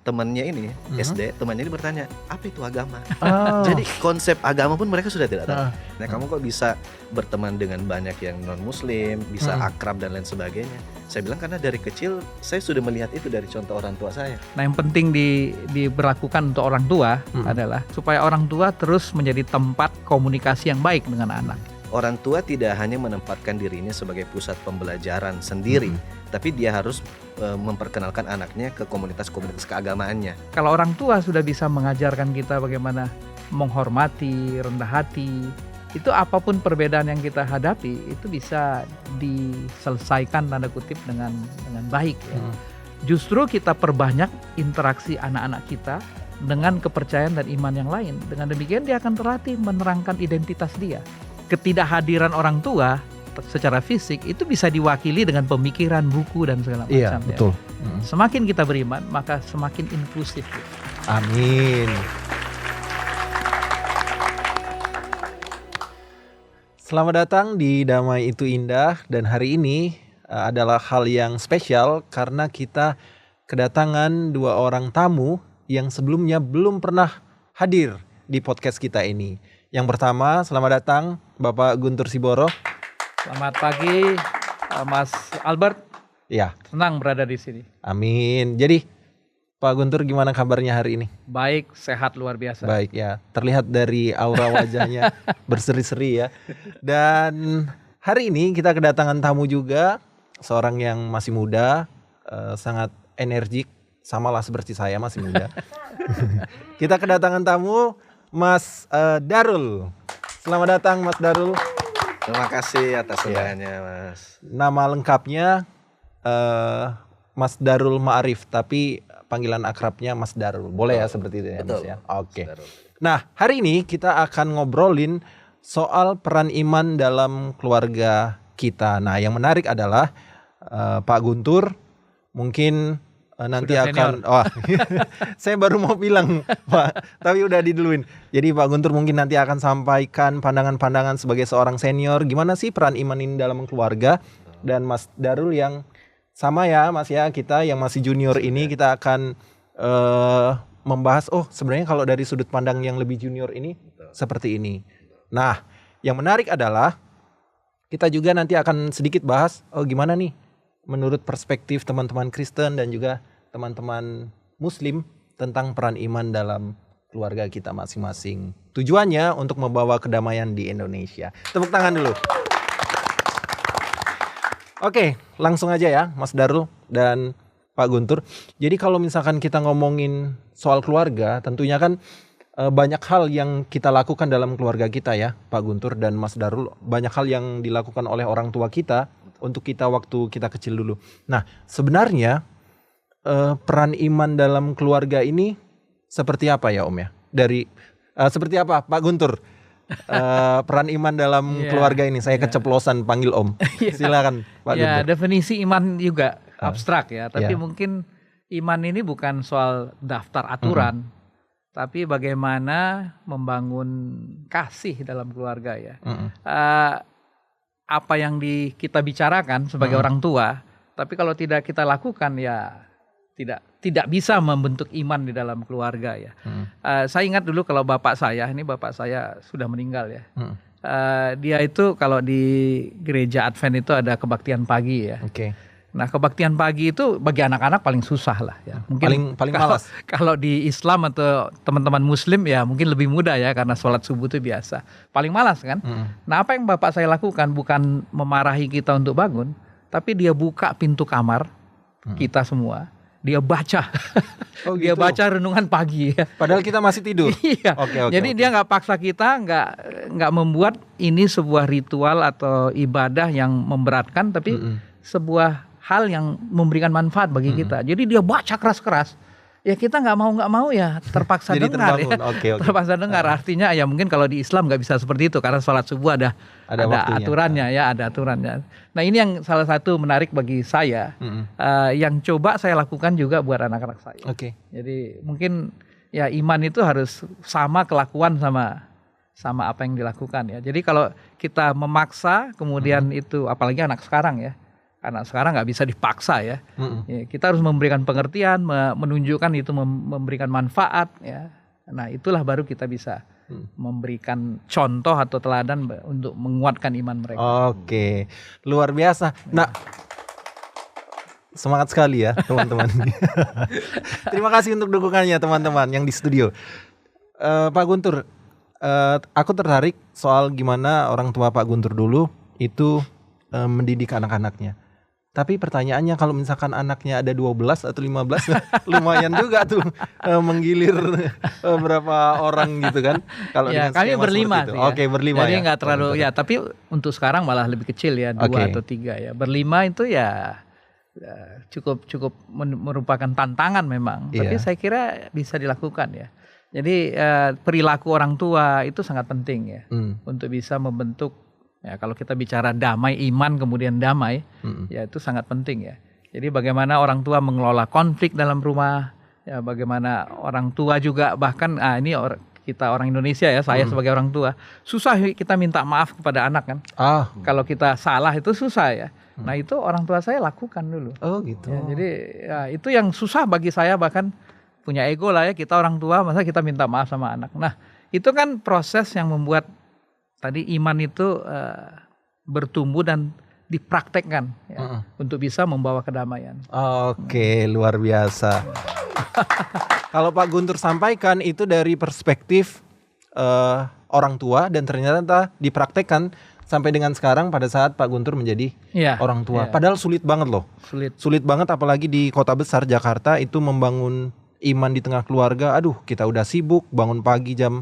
temannya ini SD, temannya ini bertanya, apa itu agama? Oh. Jadi konsep agama pun mereka sudah tidak tahu. Ah. Nah, kamu kok bisa berteman dengan banyak yang non muslim, bisa akrab dan lain sebagainya. Saya bilang karena dari kecil saya sudah melihat itu dari contoh orang tua saya. Nah, yang penting diberlakukan untuk orang tua adalah supaya orang tua terus menjadi tempat komunikasi yang baik dengan anak. Orang tua tidak hanya menempatkan dirinya sebagai pusat pembelajaran sendiri, tapi dia harus memperkenalkan anaknya ke komunitas-komunitas keagamaannya. Kalau orang tua sudah bisa mengajarkan kita bagaimana menghormati, rendah hati, itu apapun perbedaan yang kita hadapi itu bisa diselesaikan tanda kutip dengan baik ya. Justru kita perbanyak interaksi anak-anak kita dengan kepercayaan dan iman yang lain. Dengan demikian dia akan terlatih menerangkan identitas dia. Ketidakhadiran orang tua secara fisik itu bisa diwakili dengan pemikiran, buku dan segala macam. Iya, betul. Semakin kita beriman, maka semakin inklusif. Amin. Selamat datang di Damai Itu Indah, dan hari ini adalah hal yang spesial karena kita kedatangan dua orang tamu yang sebelumnya belum pernah hadir di podcast kita ini. Yang pertama, selamat datang Bapak Guntur Siboro. Selamat pagi, Mas Albert. Ya. Senang berada di sini. Amin. Jadi Pak Guntur, gimana kabarnya hari ini? Baik, sehat luar biasa. Baik ya, terlihat dari aura wajahnya berseri-seri ya. Dan hari ini kita kedatangan tamu juga, seorang yang masih muda, sangat energik, samalah seperti saya masih muda. Kita kedatangan tamu Mas Darul. Selamat datang Mas Darul. Terima kasih atas undangannya, Mas. Nama lengkapnya Mas Darul Ma'arif, tapi panggilan akrabnya Mas Darul. Boleh ya seperti itu ya, Mas ya? Oke. Nah, hari ini kita akan ngobrolin soal peran iman dalam keluarga kita. Nah, yang menarik adalah Pak Guntur mungkin nanti Sudah akan saya baru mau bilang Pak, tapi udah diduluin. Jadi Pak Guntur mungkin nanti akan sampaikan pandangan-pandangan sebagai seorang senior, gimana sih peran iman ini dalam keluarga. Dan Mas Darul yang sama ya Mas ya, kita yang masih junior ini kita akan membahas sebenarnya kalau dari sudut pandang yang lebih junior ini seperti ini. Nah, yang menarik adalah kita juga nanti akan sedikit bahas gimana nih menurut perspektif teman-teman Kristen dan juga teman-teman Muslim tentang peran iman dalam keluarga kita masing-masing. Tujuannya untuk membawa kedamaian di Indonesia. Tepuk tangan dulu. Oke, langsung aja ya Mas Darul dan Pak Guntur. Jadi kalau misalkan kita ngomongin soal keluarga, tentunya kan banyak hal yang kita lakukan dalam keluarga kita ya Pak Guntur dan Mas Darul. Banyak hal yang dilakukan oleh orang tua kita untuk kita waktu kita kecil dulu. Nah, sebenarnya peran iman dalam keluarga ini seperti apa ya Om ya? Seperti apa Pak Guntur? Peran iman dalam keluarga ini, saya keceplosan panggil Om. Silakan Pak Guntur. Ya, definisi iman juga abstrak ya, tapi mungkin iman ini bukan soal daftar aturan, tapi bagaimana membangun kasih dalam keluarga ya. Apa yang kita bicarakan sebagai orang tua, tapi kalau tidak kita lakukan ya tidak bisa membentuk iman di dalam keluarga ya. Saya ingat dulu kalau bapak saya sudah meninggal ya. Dia itu kalau di gereja Advent itu ada kebaktian pagi ya. Nah, kebaktian pagi itu bagi anak-anak paling susah lah ya. Mungkin paling malas. Kalau di Islam atau teman-teman Muslim ya mungkin lebih mudah ya karena sholat subuh itu biasa. Paling malas kan. Nah, apa yang bapak saya lakukan bukan memarahi kita untuk bangun, tapi dia buka pintu kamar kita semua. Dia baca, dia baca renungan pagi ya. Padahal kita masih tidur. Iya. Jadi dia nggak paksa kita, nggak membuat ini sebuah ritual atau ibadah yang memberatkan, tapi sebuah hal yang memberikan manfaat bagi kita. Jadi dia baca keras-keras. Ya kita nggak mau ya terpaksa dengar ya. Terpaksa dengar. Artinya ya mungkin kalau di Islam nggak bisa seperti itu karena sholat subuh ada aturannya ya, ada aturannya. Nah ini yang salah satu menarik bagi saya yang coba saya lakukan juga buat anak-anak saya. Jadi mungkin ya iman itu harus sama kelakuan sama apa yang dilakukan ya. Jadi kalau kita memaksa kemudian itu apalagi anak sekarang ya. anak sekarang nggak bisa dipaksa ya. Ya, kita harus memberikan pengertian, menunjukkan itu memberikan manfaat ya. Nah itulah baru kita bisa memberikan contoh atau teladan untuk menguatkan iman mereka. Oke, luar biasa. Nah, semangat sekali ya teman-teman. Terima kasih untuk dukungannya teman-teman yang di studio. Pak Guntur, aku tertarik soal gimana orang tua Pak Guntur dulu itu mendidik anak-anaknya. Tapi pertanyaannya kalau misalkan anaknya ada 12 atau 15 lumayan juga tuh menggilir berapa orang gitu kan. Kalau ya, dengan kami skema berlima seperti itu. sih ya. Oke, berlima. Jadi ya. nggak terlalu ya, tapi untuk sekarang malah lebih kecil ya, 2 atau 3 ya. Berlima itu ya cukup merupakan tantangan memang. Tapi saya kira bisa dilakukan ya. Jadi perilaku orang tua itu sangat penting ya untuk bisa membentuk. Ya, kalau kita bicara damai iman kemudian damai, ya itu sangat penting ya. Jadi bagaimana orang tua mengelola konflik dalam rumah, ya bagaimana orang tua juga bahkan ini kita orang Indonesia ya, saya sebagai orang tua susah kita minta maaf kepada anak kan. Kalau kita salah itu susah ya. Nah itu orang tua saya lakukan dulu. Oh gitu. Ya, jadi ya, itu yang susah bagi saya, bahkan punya ego lah ya, kita orang tua masa kita minta maaf sama anak. Nah itu kan proses yang membuat tadi iman itu bertumbuh dan dipraktekkan ya, untuk bisa membawa kedamaian. Oke, luar biasa. Kalau Pak Guntur sampaikan itu dari perspektif orang tua dan ternyata dipraktekkan sampai dengan sekarang pada saat Pak Guntur menjadi orang tua. Padahal sulit banget loh. Sulit banget apalagi di kota besar Jakarta itu membangun iman di tengah keluarga. Aduh, kita udah sibuk bangun pagi jam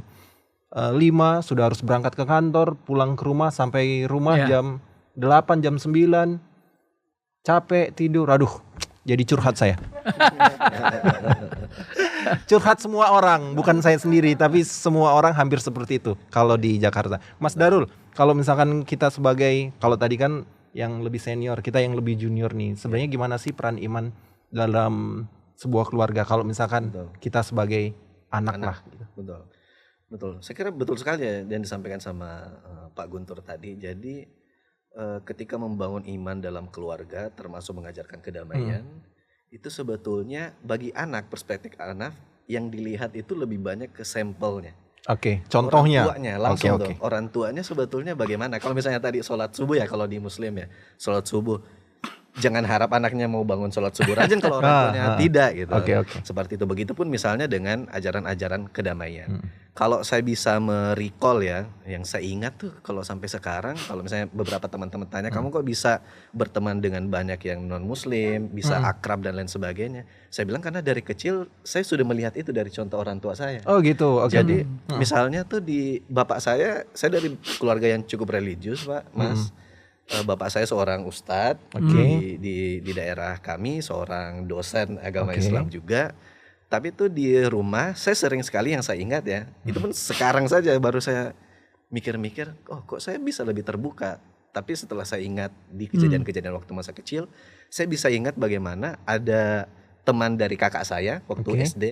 5 sudah harus berangkat ke kantor, pulang ke rumah sampai rumah jam 8, jam 9. Capek, tidur. Aduh, jadi curhat saya. Curhat semua orang, bukan saya sendiri, tapi semua orang hampir seperti itu kalau di Jakarta. Mas Darul, kalau misalkan kita sebagai, kalau tadi kan yang lebih senior, kita yang lebih junior nih, sebenarnya gimana sih peran iman dalam sebuah keluarga kalau misalkan kita sebagai anak lah gitu. Betul, saya kira betul sekali ya yang disampaikan sama Pak Guntur tadi. Jadi ketika membangun iman dalam keluarga, termasuk mengajarkan kedamaian, itu sebetulnya bagi anak, perspektif anak yang dilihat itu lebih banyak ke sampelnya. Oke, contohnya. Orang tuanya langsung dong. Orang tuanya sebetulnya bagaimana? Kalau misalnya tadi sholat subuh ya, kalau di Muslim ya, sholat subuh. Jangan harap anaknya mau bangun sholat subuh rajin kalau orang tuanya tidak gitu. Seperti itu. Begitupun misalnya dengan ajaran-ajaran kedamaian. Kalau saya bisa merecall ya, yang saya ingat tuh kalau sampai sekarang, kalau misalnya beberapa teman-teman tanya, kamu kok bisa berteman dengan banyak yang non muslim, bisa akrab dan lain sebagainya. Saya bilang karena dari kecil saya sudah melihat itu dari contoh orang tua saya. Oh gitu. Jadi misalnya tuh di bapak saya dari keluarga yang cukup religius Pak, Mas. Bapak saya seorang ustadz di daerah kami, seorang dosen agama Islam juga. Tapi itu di rumah saya sering sekali yang saya ingat ya, itu pun sekarang saja baru saya mikir-mikir, oh kok saya bisa lebih terbuka. Tapi setelah saya ingat di kejadian-kejadian waktu masa kecil, saya bisa ingat bagaimana ada teman dari kakak saya waktu SD.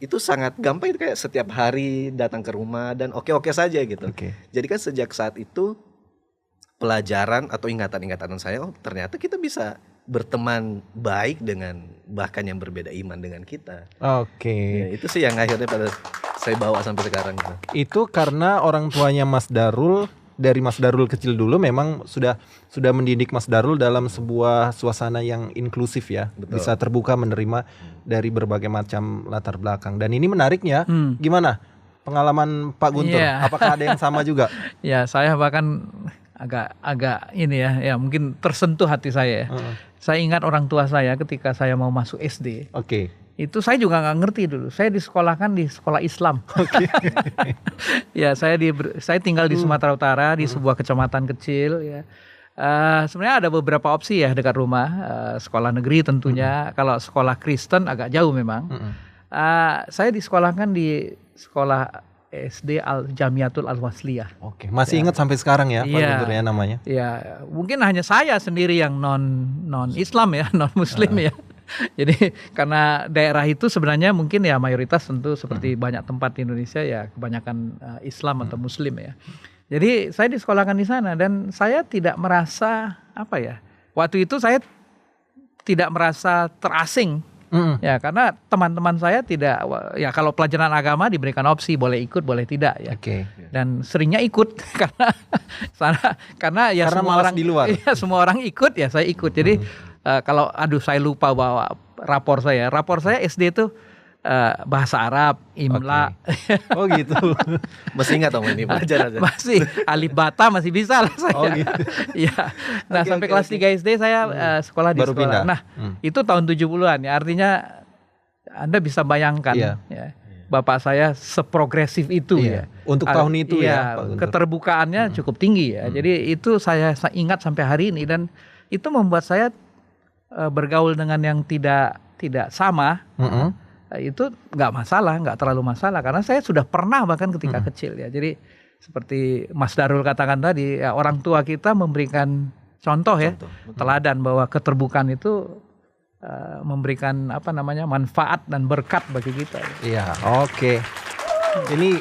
Itu sangat gampang, itu kayak setiap hari datang ke rumah dan oke-oke saja gitu. Jadi kan sejak saat itu pelajaran atau ingatan-ingatan saya, oh ternyata kita bisa berteman baik dengan bahkan yang berbeda iman dengan kita. Ya, itu sih yang akhirnya pada saya bawa sampai sekarang. Itu karena orang tuanya Mas Darul, dari Mas Darul kecil dulu memang sudah mendidik Mas Darul dalam sebuah suasana yang inklusif ya. Betul. Bisa terbuka menerima dari berbagai macam latar belakang. Dan ini menariknya, gimana pengalaman Pak Guntur? Apakah ada yang sama juga? Ya, saya bahkan agak ini ya mungkin tersentuh hati saya. Saya ingat orang tua saya ketika saya mau masuk SD. Itu saya juga nggak ngerti dulu. Saya disekolahkan di sekolah Islam. Ya, saya tinggal di Sumatera Utara di sebuah kecamatan kecil ya. Sebenarnya ada beberapa opsi ya dekat rumah. Sekolah negeri tentunya. Kalau sekolah Kristen agak jauh memang. Saya disekolahkan di sekolah SD Jamiatul Al-Wasliyah. Masih ingat sampai sekarang ya Pak Guntur ya namanya? Ya, mungkin hanya saya sendiri yang non Islam ya, non Muslim ya. Jadi karena daerah itu sebenarnya mungkin ya mayoritas tentu seperti banyak tempat di Indonesia ya kebanyakan Islam atau Muslim ya. Jadi saya disekolahkan di sana dan saya tidak merasa waktu itu saya tidak merasa terasing. Ya, karena teman-teman saya tidak, ya kalau pelajaran agama diberikan opsi boleh ikut boleh tidak ya. Dan seringnya ikut karena ya Karena semua malas orang di luar. ya, semua orang ikut ya saya ikut. Jadi kalau saya lupa bawa rapor saya SD itu bahasa Arab, imla. Oh gitu. Masih ingat Om ini pelajaran. Masih alif bata masih bisa lah saya. Oh gitu. Iya. Nah, sampai kelas 3 SD saya sekolah di Baru sekolah. pindah. Nah, itu tahun 70-an ya. Artinya Anda bisa bayangkan Iya. ya. Bapak saya seprogresif itu ya. Untuk tahun itu ya, Iya, Pak Guntur. keterbukaannya cukup tinggi ya. Jadi itu saya ingat sampai hari ini, dan itu membuat saya bergaul dengan yang tidak sama. Itu nggak terlalu masalah karena saya sudah pernah bahkan ketika kecil ya. Jadi seperti Mas Darul katakan tadi, ya, orang tua kita memberikan contoh ya, teladan bahwa keterbukaan itu memberikan manfaat dan berkat bagi kita. Iya, oke. Ini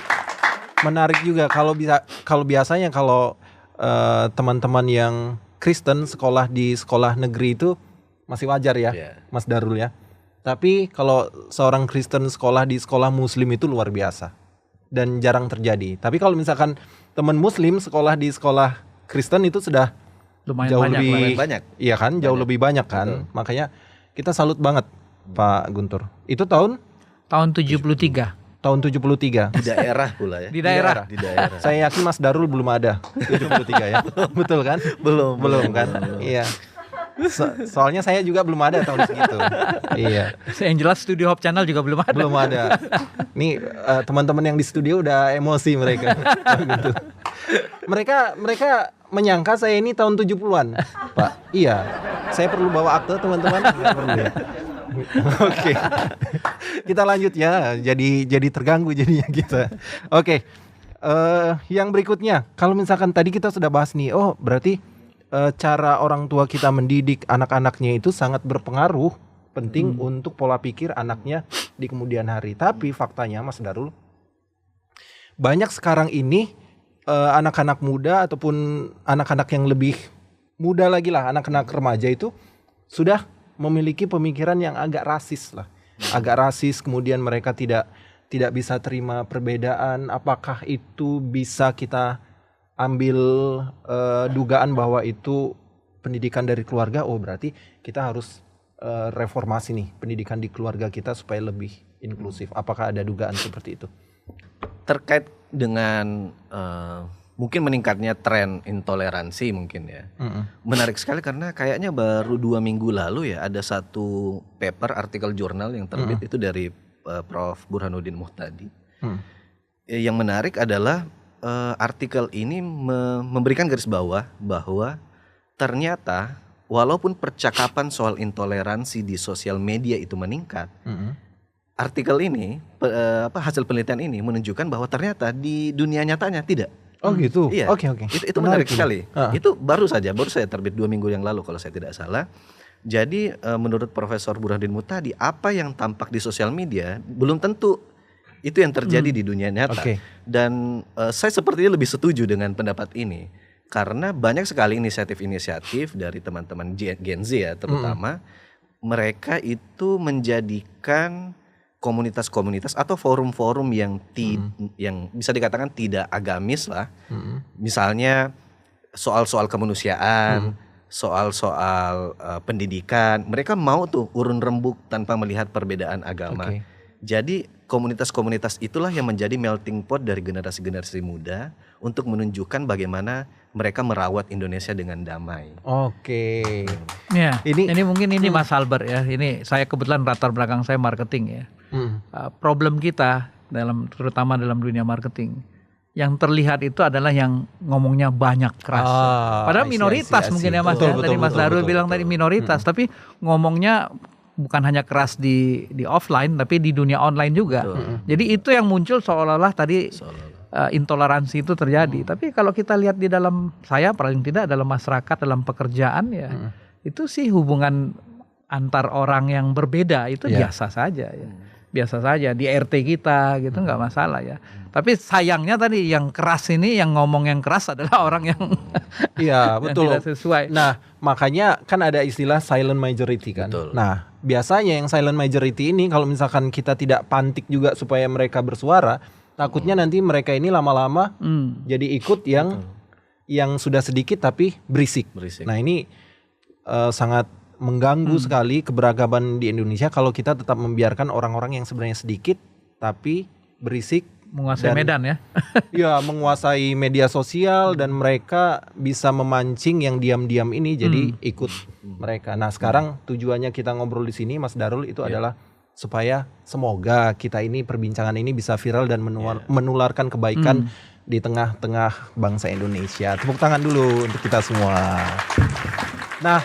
menarik juga kalau biasanya teman-teman yang Kristen sekolah di sekolah negeri itu masih wajar ya, Mas Darul ya. Tapi kalau seorang Kristen sekolah di sekolah Muslim itu luar biasa dan jarang terjadi. Tapi kalau misalkan teman Muslim sekolah di sekolah Kristen itu sudah Lumayan jauh banyak, lebih iya kan, jauh lebih banyak kan. Makanya kita salut banget Pak Guntur. Itu tahun 73. Tahun 73. Di daerah pula ya. Di daerah. Di daerah. Saya yakin Mas Darul belum ada 73 ya. Betul kan? Belum kan? Iya. Soalnya saya juga belum ada tahun segitu. Iya. Yang jelas Studio Hope Channel juga belum ada. Belum ada. Nih teman-teman yang di studio udah emosi mereka. Gitu. Mereka menyangka saya ini tahun 70-an, Pak. Iya. Saya perlu bawa akte teman-teman? Enggak perlu ya. Oke. Kita lanjut ya. Jadi terganggu jadinya kita. Oke. Yang berikutnya, kalau misalkan tadi kita sudah bahas nih, oh berarti cara orang tua kita mendidik anak-anaknya itu sangat berpengaruh, penting untuk pola pikir anaknya di kemudian hari. Tapi faktanya Mas Darul, banyak sekarang ini anak-anak muda ataupun anak-anak yang lebih muda lagi lah, anak-anak remaja itu sudah memiliki pemikiran yang agak rasis lah. Agak rasis, kemudian mereka tidak bisa terima perbedaan. Apakah itu bisa kita ambil dugaan bahwa itu pendidikan dari keluarga? Oh berarti kita harus reformasi nih pendidikan di keluarga kita supaya lebih inklusif. Apakah ada dugaan seperti itu? Terkait dengan mungkin meningkatnya tren intoleransi mungkin ya. Menarik sekali karena kayaknya baru 2 minggu lalu ya ada satu paper artikel jurnal yang terbit itu dari Prof. Burhanuddin Muhtadi. Yang menarik adalah artikel ini memberikan garis bawah bahwa ternyata walaupun percakapan soal intoleransi di sosial media itu meningkat, artikel ini hasil penelitian ini menunjukkan bahwa ternyata di dunia nyatanya tidak. Oh gitu. Iya. Oke. Itu menarik sekali. Itu baru saja terbit 2 minggu yang lalu kalau saya tidak salah. Jadi menurut Profesor Burhanuddin Muhtadi, apa yang tampak di sosial media belum tentu itu yang terjadi di dunia nyata. Dan saya sepertinya lebih setuju dengan pendapat ini. Karena banyak sekali inisiatif-inisiatif dari teman-teman Gen Z ya terutama. Mereka itu menjadikan komunitas-komunitas atau forum-forum yang bisa dikatakan tidak agamis lah. Misalnya soal-soal kemanusiaan, soal-soal pendidikan. Mereka mau tuh urun rembuk tanpa melihat perbedaan agama. Jadi komunitas-komunitas itulah yang menjadi melting pot dari generasi-generasi muda untuk menunjukkan bagaimana mereka merawat Indonesia dengan damai. Oke. Ya, ini mungkin Mas Albert ya. Ini saya kebetulan latar belakang saya marketing ya. Problem kita terutama dalam dunia marketing, yang terlihat itu adalah yang ngomongnya banyak keras. Padahal minoritas mungkin ya Mas. Tadi Mas Darul bilang tadi minoritas, tapi ngomongnya bukan hanya keras di offline tapi di dunia online juga. Jadi itu yang muncul seolah-olah tadi intoleransi itu terjadi. Tapi kalau kita lihat di dalam paling tidak dalam masyarakat, dalam pekerjaan ya, itu sih hubungan antar orang yang berbeda itu biasa saja ya. biasa saja di RT kita gitu, nggak masalah ya. Tapi sayangnya tadi yang keras ini, yang ngomong yang keras adalah orang yang Iya, yang betul. tidak sesuai. Nah, makanya kan ada istilah silent majority kan. Betul. Nah, biasanya yang silent majority ini kalau misalkan kita tidak pantik juga supaya mereka bersuara, takutnya nanti mereka ini lama-lama jadi ikut yang sudah sedikit tapi berisik. Nah, ini sangat mengganggu sekali keberagaman di Indonesia kalau kita tetap membiarkan orang-orang yang sebenarnya sedikit tapi berisik, Menguasai medan ya. ya menguasai media sosial, dan mereka bisa memancing yang diam-diam ini jadi ikut mereka. Nah, sekarang tujuannya kita ngobrol di sini Mas Darul itu adalah supaya semoga kita ini, perbincangan ini bisa viral dan menularkan kebaikan di tengah-tengah bangsa Indonesia. Tepuk tangan dulu untuk kita semua. Nah,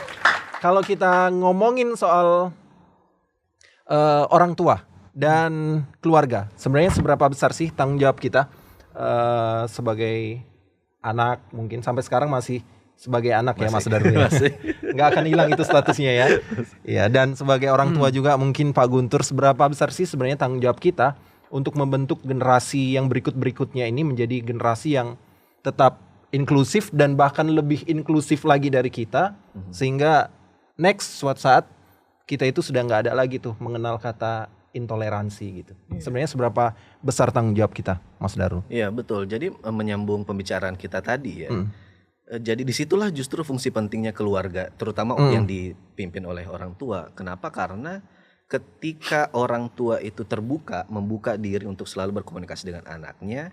kalau kita ngomongin soal orang tua dan keluarga, sebenarnya seberapa besar sih tanggung jawab kita sebagai anak? Mungkin sampai sekarang masih sebagai anak ya Mas Darul ya. Nggak akan hilang itu statusnya ya. Ya, dan sebagai orang tua juga mungkin Pak Guntur, seberapa besar sih sebenarnya tanggung jawab kita untuk membentuk generasi yang berikut-berikutnya ini menjadi generasi yang tetap inklusif dan bahkan lebih inklusif lagi dari kita, sehingga next suatu saat kita itu sudah nggak ada lagi tuh mengenal kata intoleransi gitu. Sebenarnya seberapa besar tanggung jawab kita, Mas Darul? Iya betul. Jadi menyambung pembicaraan kita tadi ya. Jadi disitulah justru fungsi pentingnya keluarga, terutama yang dipimpin oleh orang tua. Kenapa? Karena ketika orang tua itu membuka diri untuk selalu berkomunikasi dengan anaknya,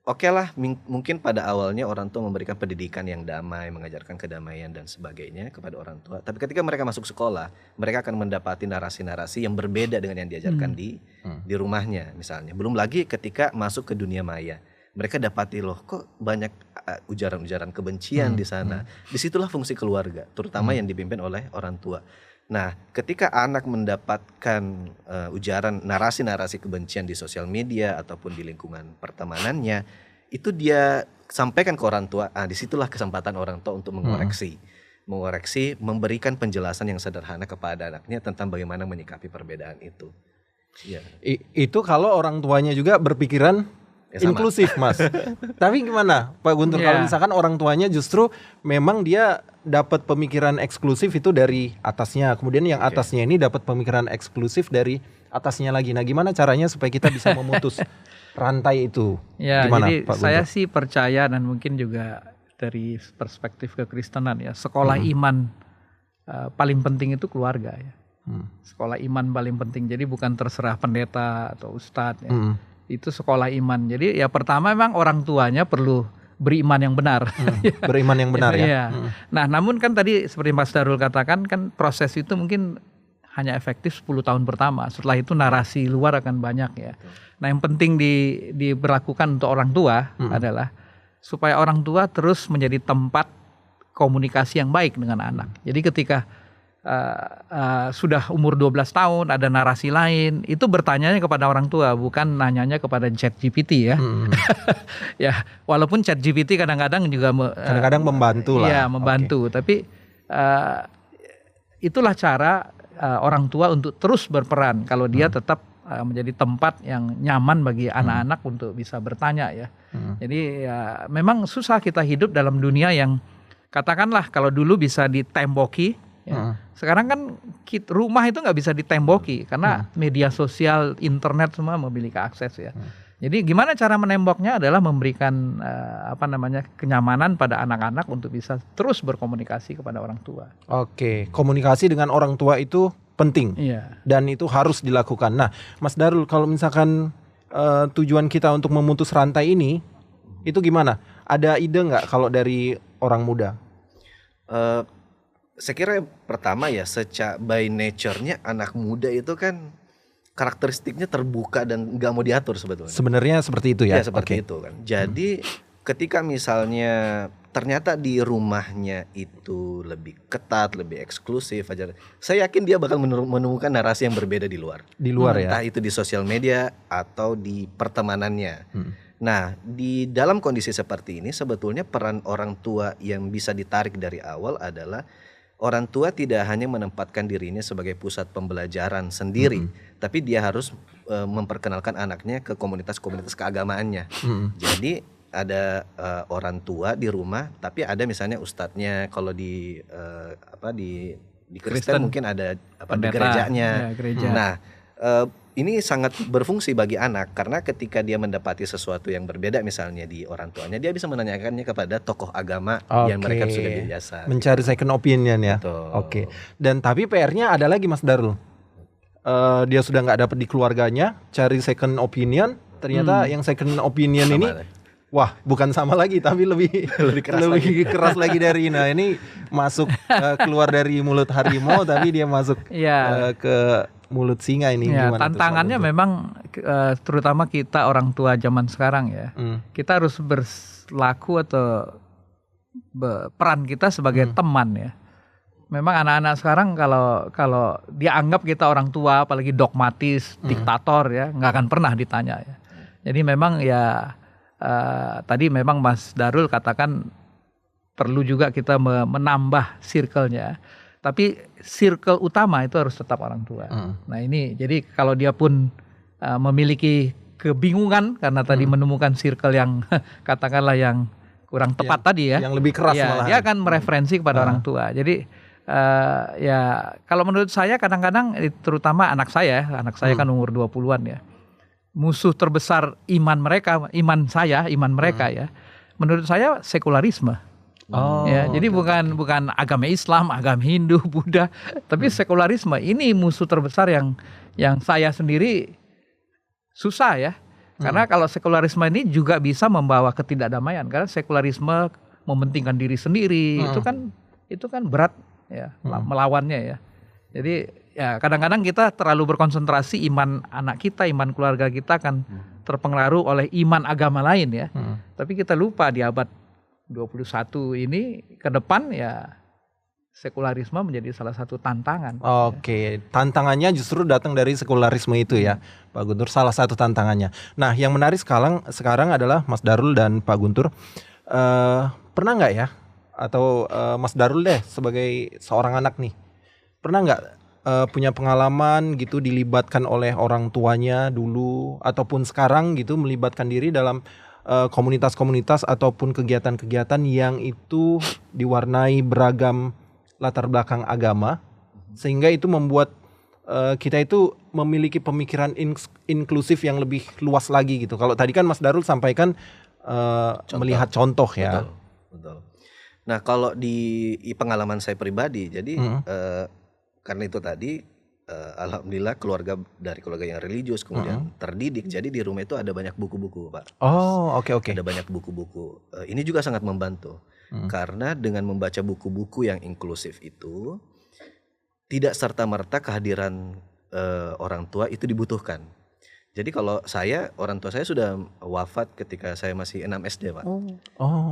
oke lah, mungkin pada awalnya orang tua memberikan pendidikan yang damai, mengajarkan kedamaian dan sebagainya kepada orang tua. Tapi ketika mereka masuk sekolah, mereka akan mendapati narasi-narasi yang berbeda dengan yang diajarkan di rumahnya misalnya. Belum lagi ketika masuk ke dunia maya, mereka dapati loh kok banyak ujaran-ujaran kebencian di sana. Disitulah fungsi keluarga, terutama yang dipimpin oleh orang tua. Nah, ketika anak mendapatkan ujaran narasi-narasi kebencian di sosial media ataupun di lingkungan pertemanannya, itu dia sampaikan ke orang tua. Disitulah kesempatan orang tua untuk mengoreksi, memberikan penjelasan yang sederhana kepada anaknya tentang bagaimana menyikapi perbedaan itu. Ya. Itu kalau orang tuanya juga berpikiran inklusif, Mas. Tapi gimana Pak Guntur, kalau misalkan orang tuanya justru memang dia dapat pemikiran eksklusif itu dari atasnya, kemudian yang atasnya ini dapat pemikiran eksklusif dari atasnya lagi. Nah, gimana caranya supaya kita bisa memutus rantai itu? Ya, gimana, jadi Pak saya Guntur? sih percaya, dan mungkin juga dari perspektif kekristenan ya, sekolah iman paling penting itu keluarga ya. Sekolah iman paling penting. Jadi bukan terserah pendeta atau ustadz ya. Itu sekolah iman. Jadi ya pertama memang orang tuanya perlu beriman yang benar. Beriman yang benar ya. Nah, namun kan tadi seperti Mas Darul katakan, kan proses itu mungkin hanya efektif 10 tahun pertama. Setelah itu narasi luar akan banyak ya. Nah, yang penting diberlakukan untuk orang tua adalah supaya orang tua terus menjadi tempat komunikasi yang baik dengan anak. Jadi ketika sudah umur 12 tahun ada narasi lain, itu bertanyanya kepada orang tua, bukan nanyanya kepada ChatGPT ya. Ya, walaupun ChatGPT kadang-kadang juga kadang-kadang membantu lah. Iya, membantu, tapi itulah cara orang tua untuk terus berperan kalau dia tetap menjadi tempat yang nyaman bagi anak-anak untuk bisa bertanya ya. Jadi ya memang susah kita hidup dalam dunia yang katakanlah kalau dulu bisa ditemboki. Ya. Sekarang kan rumah itu nggak bisa ditemboki karena media sosial, internet semua memiliki akses ya. Jadi gimana cara menemboknya adalah memberikan kenyamanan pada anak-anak untuk bisa terus berkomunikasi kepada orang tua. Oke, komunikasi dengan orang tua itu penting. Iya. Dan itu harus dilakukan. Nah, Mas Darul, kalau misalkan tujuan kita untuk memutus rantai ini, itu gimana? Ada ide nggak kalau dari orang muda? Saya kira pertama ya, by nature-nya anak muda itu kan karakteristiknya terbuka dan nggak mau diatur sebetulnya. Sebenarnya seperti itu ya? Ya seperti itu kan. Jadi ketika misalnya ternyata di rumahnya itu lebih ketat, lebih eksklusif aja, saya yakin dia bakal menemukan narasi yang berbeda di luar. Di luar ya? Entah itu di sosial media atau di pertemanannya. Nah, di dalam kondisi seperti ini sebetulnya peran orang tua yang bisa ditarik dari awal adalah orang tua tidak hanya menempatkan dirinya sebagai pusat pembelajaran sendiri, tapi dia harus memperkenalkan anaknya ke komunitas-komunitas keagamaannya. Jadi ada orang tua di rumah, tapi ada misalnya ustadznya. Kalau di di Kristen mungkin ada di gerejanya. Ya, gereja. Nah, ini sangat berfungsi bagi anak karena ketika dia mendapati sesuatu yang berbeda misalnya di orang tuanya, dia bisa menanyakannya kepada tokoh agama yang mereka sudah biasa. Mencari second opinion ya. Betul. Oke. Dan tapi PR-nya ada lagi Mas Darul. Dia sudah nggak dapat di keluarganya, cari second opinion. Ternyata yang second opinion Sama ini, deh. wah bukan sama lagi tapi lebih keras lagi dari ini masuk keluar dari mulut harimau tapi dia masuk ke mulut singa ini. Ya, gimana tantangannya memang terutama kita orang tua zaman sekarang ya. Kita harus berlaku atau peran kita sebagai teman ya. Memang anak-anak sekarang kalau dia anggap kita orang tua apalagi dogmatis, diktator ya, nggak akan pernah ditanya ya. Jadi memang ya tadi memang Mas Darul katakan perlu juga kita menambah circle-nya. Tapi circle utama itu harus tetap orang tua. Nah ini jadi kalau dia pun memiliki kebingungan karena tadi menemukan circle yang katakanlah yang kurang tepat tadi ya. Yang lebih keras ya, malahan. dia akan mereferensi kepada orang tua. Jadi ya kalau menurut saya kadang-kadang terutama anak saya kan umur 20-an ya. Musuh terbesar iman mereka ya. Menurut saya sekularisme. Ya, jadi bukan agama Islam, agama Hindu, Buddha, tapi sekularisme ini musuh terbesar yang saya sendiri susah ya. Karena kalau sekularisme ini juga bisa membawa ketidakdamaian karena sekularisme mementingkan diri sendiri, itu kan berat ya melawannya ya. Jadi ya kadang-kadang kita terlalu berkonsentrasi iman anak kita, iman keluarga kita akan terpengaruh oleh iman agama lain ya. Tapi kita lupa di abad 21 ini ke depan ya sekularisme menjadi salah satu tantangan. Oke, tantangannya justru datang dari sekularisme itu ya, Pak Guntur. Salah satu tantangannya. Nah, yang menarik sekarang adalah Mas Darul dan Pak Guntur. Pernah nggak ya? Atau Mas Darul deh sebagai seorang anak nih, pernah nggak punya pengalaman gitu dilibatkan oleh orang tuanya dulu ataupun sekarang gitu melibatkan diri dalam komunitas-komunitas ataupun kegiatan-kegiatan yang itu diwarnai beragam latar belakang agama sehingga itu membuat kita itu memiliki pemikiran inklusif yang lebih luas lagi gitu. Kalau tadi kan Mas Darul sampaikan melihat contoh ya. Betul. Nah kalau di pengalaman saya pribadi, jadi karena itu tadi alhamdulillah dari keluarga yang religius kemudian terdidik, jadi di rumah itu ada banyak buku-buku Pak. Oh oke. Ada banyak buku-buku. Ini juga sangat membantu karena dengan membaca buku-buku yang inklusif itu tidak serta-merta kehadiran orang tua itu dibutuhkan. Jadi kalau orang tua saya sudah wafat ketika saya masih 6 SD Pak.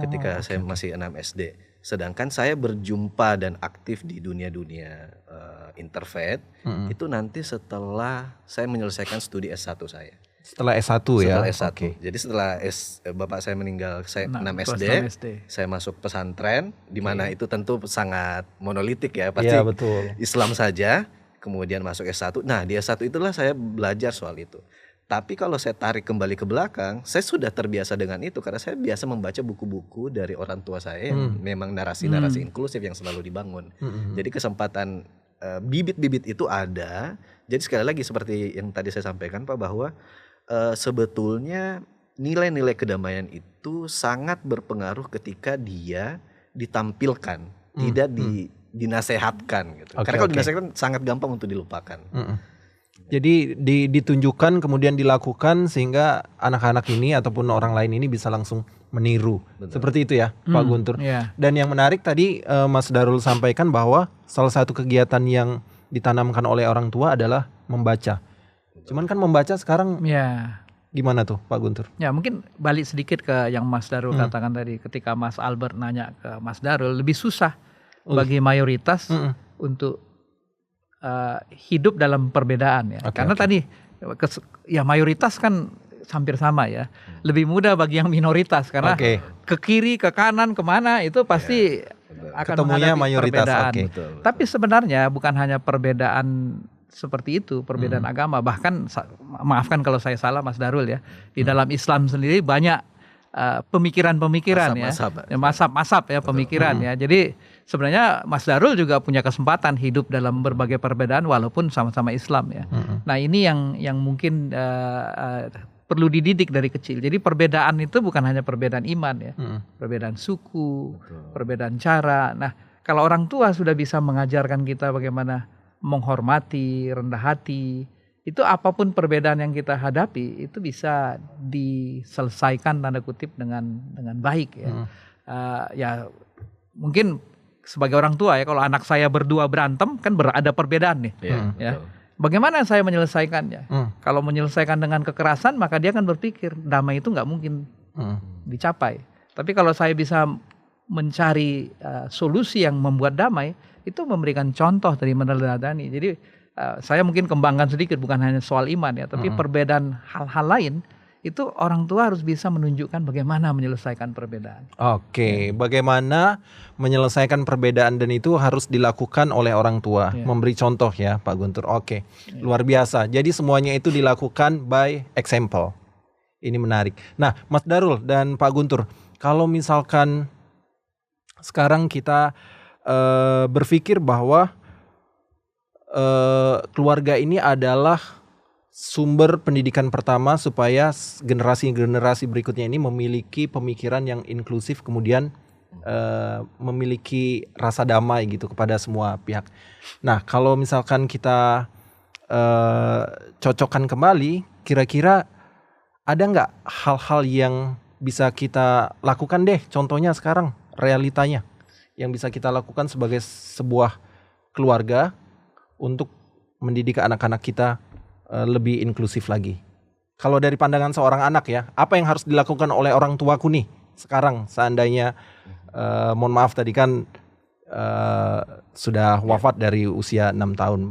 Ketika saya masih 6 SD. Sedangkan saya berjumpa dan aktif di dunia-dunia interfaith itu nanti setelah saya menyelesaikan studi S1 saya. Setelah S1 ya? Setelah S1. Okay. Jadi setelah bapak saya meninggal saya 6 SD, saya masuk pesantren di mana itu tentu sangat monolitik ya, pasti ya, betul. Islam saja, kemudian masuk S1. Nah di S1 itulah saya belajar soal itu. Tapi kalau saya tarik kembali ke belakang, saya sudah terbiasa dengan itu karena saya biasa membaca buku-buku dari orang tua saya yang memang narasi-narasi inklusif yang selalu dibangun. Jadi kesempatan bibit-bibit itu ada. Jadi sekali lagi seperti yang tadi saya sampaikan Pak, bahwa sebetulnya nilai-nilai kedamaian itu sangat berpengaruh ketika dia ditampilkan, tidak dinasehatkan gitu. Karena kalau dinasehatkan sangat gampang untuk dilupakan. Jadi ditunjukkan kemudian dilakukan sehingga anak-anak ini ataupun orang lain ini bisa langsung meniru. Betul. Seperti itu ya Pak Guntur. Yeah. Dan yang menarik tadi Mas Darul sampaikan bahwa salah satu kegiatan yang ditanamkan oleh orang tua adalah membaca. Betul. Cuman kan membaca sekarang gimana tuh Pak Guntur? Ya mungkin balik sedikit ke yang Mas Darul katakan tadi ketika Mas Albert nanya ke Mas Darul, lebih susah bagi mayoritas untuk hidup dalam perbedaan ya. Karena tadi ya mayoritas kan hampir sama ya. Lebih mudah bagi yang minoritas karena ke kiri, ke kanan, kemana itu pasti akan ketemunya menghadapi mayoritas. perbedaan. Tapi sebenarnya bukan hanya perbedaan seperti itu, perbedaan agama. Bahkan maafkan kalau saya salah Mas Darul ya, di dalam Islam sendiri banyak pemikiran-pemikiran masab ya pemikiran ya. Jadi sebenarnya Mas Darul juga punya kesempatan hidup dalam berbagai perbedaan walaupun sama-sama Islam ya. Nah ini yang mungkin perlu dididik dari kecil. Jadi perbedaan itu bukan hanya perbedaan iman ya, perbedaan suku, perbedaan cara. Nah kalau orang tua sudah bisa mengajarkan kita bagaimana menghormati, rendah hati, itu apapun perbedaan yang kita hadapi itu bisa diselesaikan tanda kutip dengan baik ya. Ya mungkin sebagai orang tua ya, kalau anak saya berdua berantem kan ada perbedaan nih. Ya. Bagaimana saya menyelesaikannya? Kalau menyelesaikan dengan kekerasan maka dia akan berpikir damai itu nggak mungkin dicapai. Tapi kalau saya bisa mencari solusi yang membuat damai, itu memberikan contoh dari meneladani. Jadi saya mungkin kembangkan sedikit, bukan hanya soal iman ya, tapi perbedaan hal-hal lain itu orang tua harus bisa menunjukkan bagaimana menyelesaikan perbedaan. Oke, bagaimana menyelesaikan perbedaan dan itu harus dilakukan oleh orang tua, memberi contoh ya Pak Guntur. Oke, luar biasa. Jadi semuanya itu dilakukan by example. Ini menarik. Nah, Mas Darul dan Pak Guntur, kalau misalkan sekarang kita berpikir bahwa keluarga ini adalah sumber pendidikan pertama supaya generasi-generasi berikutnya ini memiliki pemikiran yang inklusif, kemudian memiliki rasa damai gitu kepada semua pihak. Nah, kalau misalkan kita cocokkan kembali, kira-kira ada nggak hal-hal yang bisa kita lakukan deh, contohnya sekarang realitanya yang bisa kita lakukan sebagai sebuah keluarga untuk mendidik anak-anak kita lebih inklusif lagi. Kalau dari pandangan seorang anak ya, apa yang harus dilakukan oleh orang tuaku nih sekarang seandainya mohon maaf tadi kan sudah wafat dari usia 6 tahun.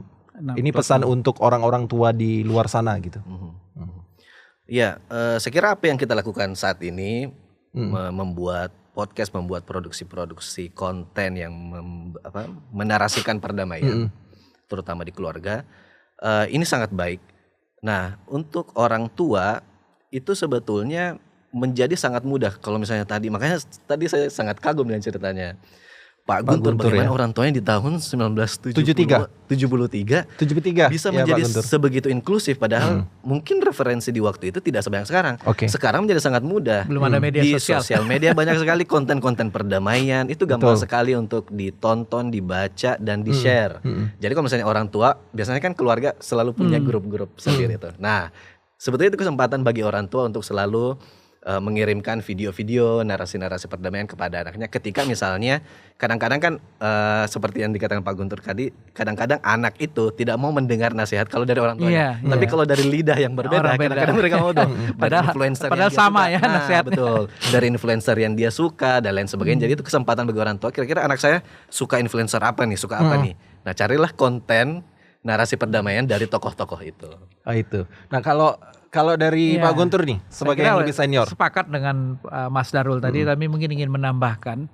Ini pesan untuk orang-orang tua di luar sana gitu. Ya, saya kira apa yang kita lakukan saat ini membuat podcast, membuat produksi konten yang menarasikan perdamaian, terutama di keluarga, ini sangat baik. Nah, untuk orang tua itu sebetulnya menjadi sangat mudah kalau misalnya makanya tadi saya sangat kagum dengan ceritanya Pak Guntur bagaimana orang tuanya di tahun 1973 bisa menjadi sebegitu inklusif, padahal mungkin referensi di waktu itu tidak sebanyak sekarang. Sekarang menjadi sangat mudah. Belum ada media sosial. Di sosial media banyak sekali konten-konten perdamaian, itu gampang sekali untuk ditonton, dibaca dan di-share. Jadi kalau misalnya orang tua, biasanya kan keluarga selalu punya grup-grup sendiri itu. Nah, sebetulnya itu kesempatan bagi orang tua untuk selalu mengirimkan video-video narasi-narasi perdamaian kepada anaknya, ketika misalnya kadang-kadang kan seperti yang dikatakan Pak Guntur tadi, kadang-kadang anak itu tidak mau mendengar nasihat kalau dari orang tuanya, tapi kalau dari lidah yang berbeda kadang-kadang mereka mau dong. Padahal sama ya nasihatnya. Betul, dari influencer yang dia suka dan lain sebagainya. Jadi itu kesempatan bagi orang tua, kira-kira anak saya suka influencer apa nih, suka apa nih. Nah, carilah konten narasi perdamaian dari tokoh-tokoh itu. Itu. Nah, kalau dari Pak Guntur nih sebagai yang lebih senior. Sepakat dengan Mas Darul tadi, tapi mungkin ingin menambahkan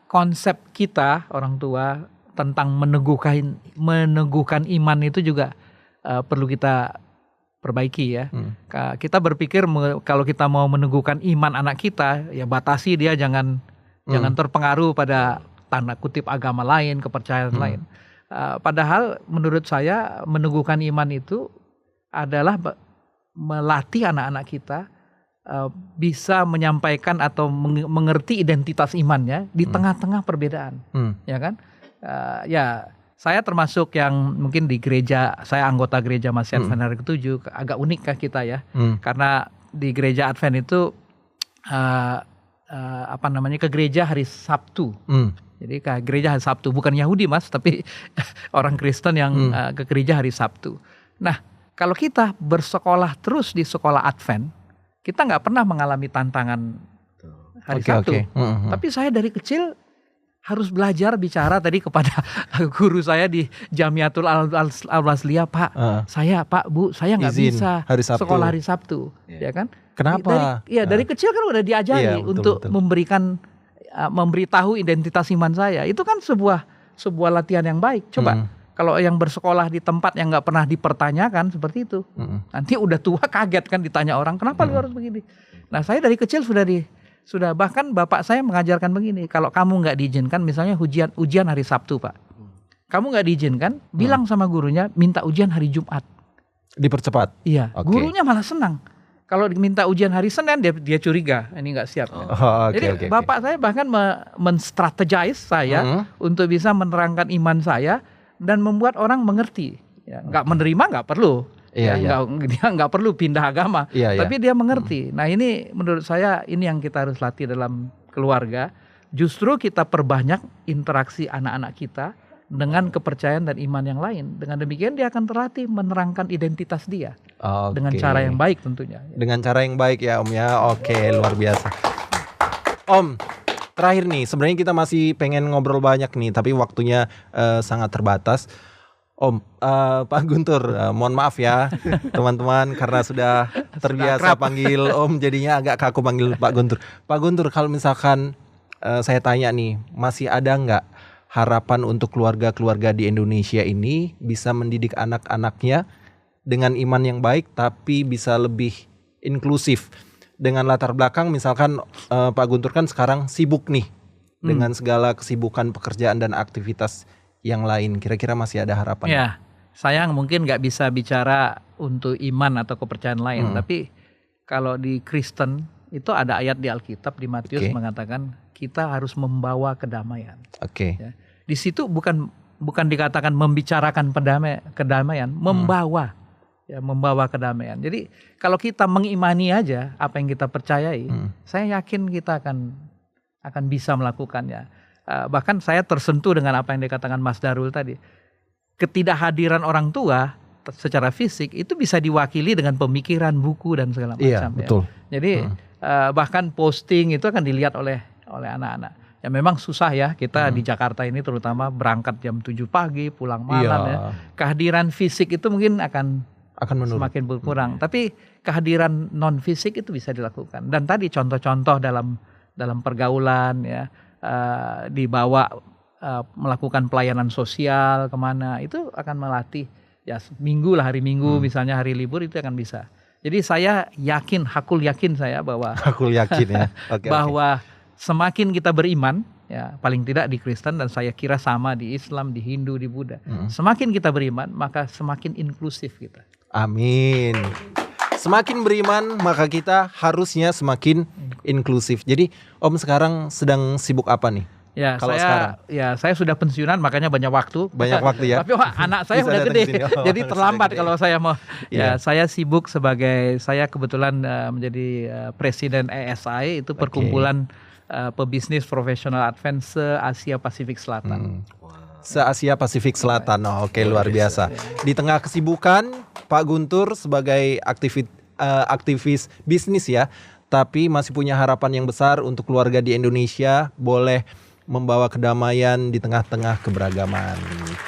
konsep kita orang tua tentang meneguhkan iman itu juga perlu kita perbaiki ya. Kita berpikir kalau kita mau meneguhkan iman anak kita, ya batasi dia jangan terpengaruh pada tanda kutip agama lain, kepercayaan lain. Padahal menurut saya meneguhkan iman itu adalah melatih anak-anak kita bisa menyampaikan atau mengerti identitas imannya di tengah-tengah perbedaan, ya kan? Ya saya termasuk yang mungkin di gereja, saya anggota gereja Masih Advent Hari ke-7, agak unik kah kita ya, karena di gereja Advent itu ke gereja hari Sabtu. Jadi ke gereja hari Sabtu, bukan Yahudi Mas, tapi orang Kristen yang ke gereja hari Sabtu. Nah, kalau kita bersekolah terus di sekolah Advent, kita nggak pernah mengalami tantangan hari Sabtu. Tapi saya dari kecil harus belajar bicara tadi kepada guru saya di Jamiatul Al-Wasliyah, Pak, Bu, saya nggak bisa sekolah hari Sabtu, ya kan? Kenapa? Dari kecil kan udah diajari untuk memberitahu identitas iman saya. Itu kan sebuah latihan yang baik. Coba kalau yang bersekolah di tempat yang nggak pernah dipertanyakan seperti itu, nanti udah tua kaget kan ditanya orang kenapa lu harus begini. Nah saya dari kecil sudah bahkan bapak saya mengajarkan begini, kalau kamu nggak diizinkan misalnya ujian hari Sabtu Pak, kamu nggak diizinkan, bilang sama gurunya minta ujian hari Jumat. Dipercepat. Iya, Oke. gurunya malah senang. Kalau diminta ujian hari Senin dia curiga, ini nggak siap. Jadi bapak saya bahkan men-strategize saya untuk bisa menerangkan iman saya dan membuat orang mengerti. Ya, nggak menerima nggak perlu. Iya, iya. Dia nggak perlu pindah agama, Iya, iya. tapi dia mengerti. Nah ini menurut saya ini yang kita harus latih dalam keluarga. Justru kita perbanyak interaksi anak-anak kita dengan kepercayaan dan iman yang lain. Dengan demikian dia akan terlatih menerangkan identitas dia dengan cara yang baik tentunya. Dengan cara yang baik ya Om ya. Oke, luar biasa. Om, terakhir nih, sebenarnya kita masih pengen ngobrol banyak nih, tapi waktunya sangat terbatas. Om, Pak Guntur, mohon maaf ya teman-teman karena sudah terbiasa panggil Om, jadinya agak kaku panggil Pak Guntur. Pak Guntur, kalau misalkan saya tanya nih, masih ada nggak harapan untuk keluarga-keluarga di Indonesia ini bisa mendidik anak-anaknya dengan iman yang baik tapi bisa lebih inklusif dengan latar belakang misalkan Pak Guntur kan sekarang sibuk nih dengan segala kesibukan pekerjaan dan aktivitas yang lain, kira-kira masih ada harapan? Ya, sayang mungkin nggak bisa bicara untuk iman atau kepercayaan lain, tapi kalau di Kristen itu ada ayat di Alkitab di Matius mengatakan kita harus membawa kedamaian. Ya. Di situ bukan dikatakan membicarakan kedamaian, membawa kedamaian. Jadi kalau kita mengimani aja apa yang kita percayai, saya yakin kita akan bisa melakukannya. Bahkan saya tersentuh dengan apa yang dikatakan Mas Darul tadi. Ketidakhadiran orang tua secara fisik itu bisa diwakili dengan pemikiran, buku dan segala macam. Iya, betul. Jadi bahkan posting itu akan dilihat oleh anak-anak. Ya memang susah ya kita di Jakarta ini terutama berangkat jam 7 pagi pulang malam ya. Kehadiran fisik itu mungkin akan menurun, semakin berkurang. Tapi kehadiran non fisik itu bisa dilakukan. Dan tadi contoh-contoh dalam pergaulan ya, dibawa melakukan pelayanan sosial kemana, itu akan melatih ya minggu lah, hari Minggu misalnya hari libur itu akan bisa. Jadi saya yakin, hakul yakin saya bahwa bahwa semakin kita beriman, ya paling tidak di Kristen dan saya kira sama di Islam, di Hindu, di Buddha. Semakin kita beriman, maka semakin inklusif kita. Amin. Semakin beriman, maka kita harusnya semakin inklusif. Jadi Om sekarang sedang sibuk apa nih? Ya, kalau sekarang? Ya saya sudah pensiunan makanya banyak waktu. Banyak waktu ya. Tapi anak saya udah gede, jadi terlambat kalau saya mau. Ya, saya sibuk saya kebetulan menjadi presiden ESI, itu perkumpulan pebisnis profesional Advent se-Asia Pasifik Selatan. Se-Asia Pasifik Selatan. Oke, luar biasa. Di tengah kesibukan Pak Guntur sebagai aktivis bisnis ya, tapi masih punya harapan yang besar untuk keluarga di Indonesia boleh membawa kedamaian di tengah-tengah keberagaman.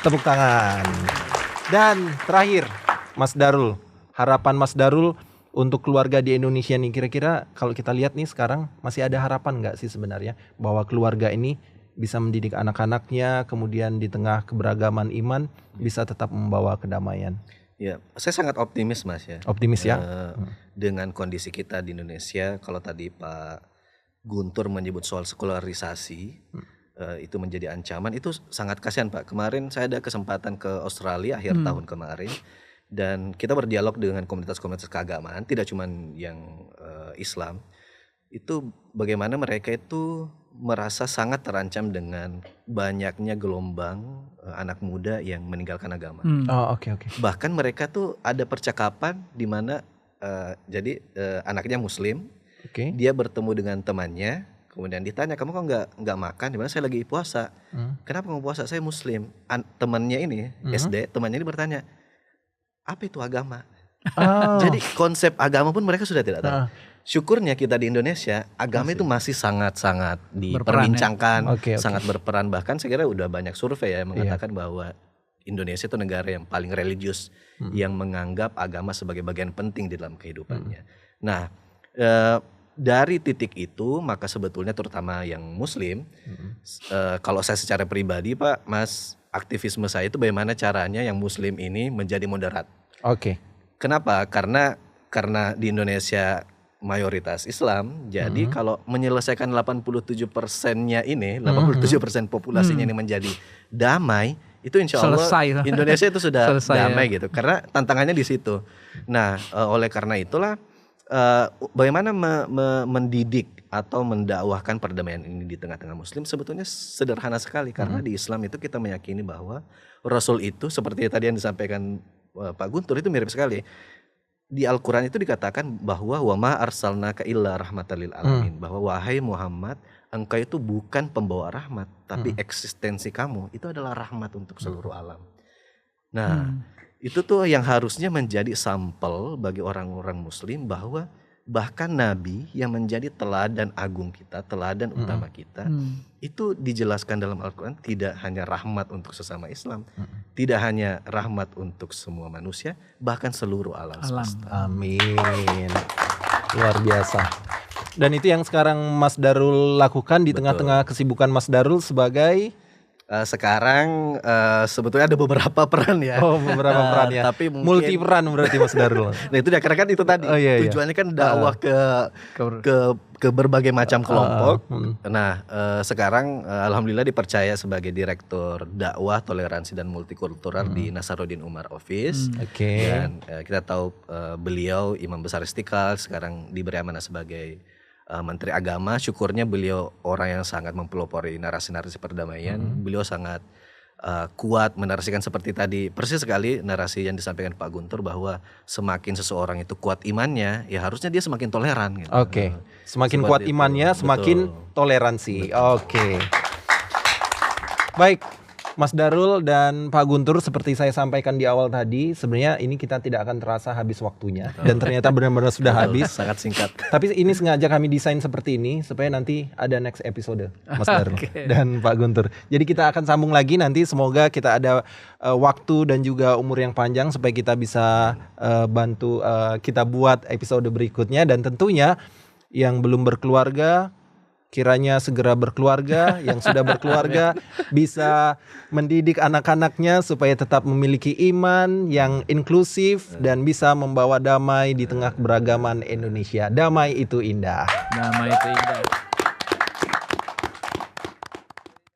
Tepuk tangan. Dan terakhir, Mas Darul, harapan Mas Darul untuk keluarga di Indonesia nih, kira-kira kalau kita lihat nih sekarang masih ada harapan nggak sih sebenarnya bahwa keluarga ini bisa mendidik anak-anaknya, kemudian di tengah keberagaman iman bisa tetap membawa kedamaian? Ya, saya sangat optimis Mas ya. Optimis ya? Dengan kondisi kita di Indonesia, kalau tadi Pak Guntur menyebut soal sekularisasi, itu menjadi ancaman, itu sangat kasihan Pak. Kemarin saya ada kesempatan ke Australia akhir tahun kemarin, dan kita berdialog dengan komunitas-komunitas keagamaan, tidak cuma yang Islam, itu bagaimana mereka itu merasa sangat terancam dengan banyaknya gelombang anak muda yang meninggalkan agama. Oke. Bahkan mereka tuh ada percakapan di mana jadi anaknya Muslim, dia bertemu dengan temannya, kemudian ditanya, kamu kok nggak makan? Dimana saya lagi puasa. Kenapa kamu puasa? Saya Muslim. Temannya ini SD, temannya ini bertanya, apa itu agama? Jadi konsep agama pun mereka sudah tidak tahu. Syukurnya kita di Indonesia agama itu masih sangat-sangat diperbincangkan, sangat berperan. Bahkan saya kira udah banyak survei ya yang mengatakan bahwa Indonesia itu negara yang paling religius, yang menganggap agama sebagai bagian penting di dalam kehidupannya. Nah, dari titik itu maka sebetulnya terutama yang Muslim, kalau saya secara pribadi Pak, Mas, aktivisme saya itu bagaimana caranya yang Muslim ini menjadi moderat. Oke. Kenapa? Karena di Indonesia mayoritas Islam, jadi kalau menyelesaikan 87%-nya ini, 87% populasinya ini menjadi damai, itu insya Allah Selesai. Indonesia itu sudah Selesai, damai gitu. Karena tantangannya di situ. Nah, oleh karena itulah bagaimana mendidik atau mendakwahkan perdamaian ini di tengah-tengah Muslim sebetulnya sederhana sekali. Karena di Islam itu kita meyakini bahwa Rasul itu seperti tadi yang disampaikan Pak Guntur itu mirip sekali. Di Al-Quran itu dikatakan bahwa wa ma arsalnaka illa rahmatan lil alamin, bahwa wahai Muhammad, engkau itu bukan pembawa rahmat, tapi eksistensi kamu itu adalah rahmat untuk seluruh alam. Nah, itu tuh yang harusnya menjadi sampel bagi orang-orang Muslim, bahwa bahkan Nabi yang menjadi teladan agung kita, teladan utama kita, itu dijelaskan dalam Al-Quran tidak hanya rahmat untuk sesama Islam, tidak hanya rahmat untuk semua manusia, bahkan seluruh alam semesta. Amin. Luar biasa. Dan itu yang sekarang Mas Darul lakukan di tengah-tengah kesibukan Mas Darul sebagai Sekarang sebetulnya ada beberapa peran ya. Oh, beberapa peran ya. Tapi mungkin multi peran berarti Mas Darul. Nah itu dia, karena kan itu tadi tujuannya kan dakwah ke berbagai macam kelompok. Nah sekarang alhamdulillah dipercaya sebagai direktur dakwah, toleransi dan multikultural di Nasaruddin Umar Office. Dan kita tahu beliau Imam Besar Istiqlal, sekarang diberi amanah sebagai Menteri Agama. Syukurnya beliau orang yang sangat mempelopori narasi-narasi perdamaian. Beliau sangat kuat menarasikan seperti tadi, persis sekali narasi yang disampaikan Pak Guntur, bahwa semakin seseorang itu kuat imannya, ya harusnya dia semakin toleran gitu. Semakin kuat imannya, semakin toleransi. Baik, Mas Darul dan Pak Guntur, seperti saya sampaikan di awal tadi, sebenarnya ini kita tidak akan terasa habis waktunya. Dan ternyata benar-benar sudah habis. Sangat singkat. Tapi ini sengaja kami desain seperti ini supaya nanti ada next episode, Mas Darul dan Pak Guntur. Jadi kita akan sambung lagi nanti, semoga kita ada waktu dan juga umur yang panjang supaya kita bisa bantu kita buat episode berikutnya. Dan tentunya yang belum berkeluarga, kiranya segera berkeluarga, yang sudah berkeluarga bisa mendidik anak-anaknya supaya tetap memiliki iman yang inklusif dan bisa membawa damai di tengah keberagaman Indonesia. Damai itu indah. Damai itu indah.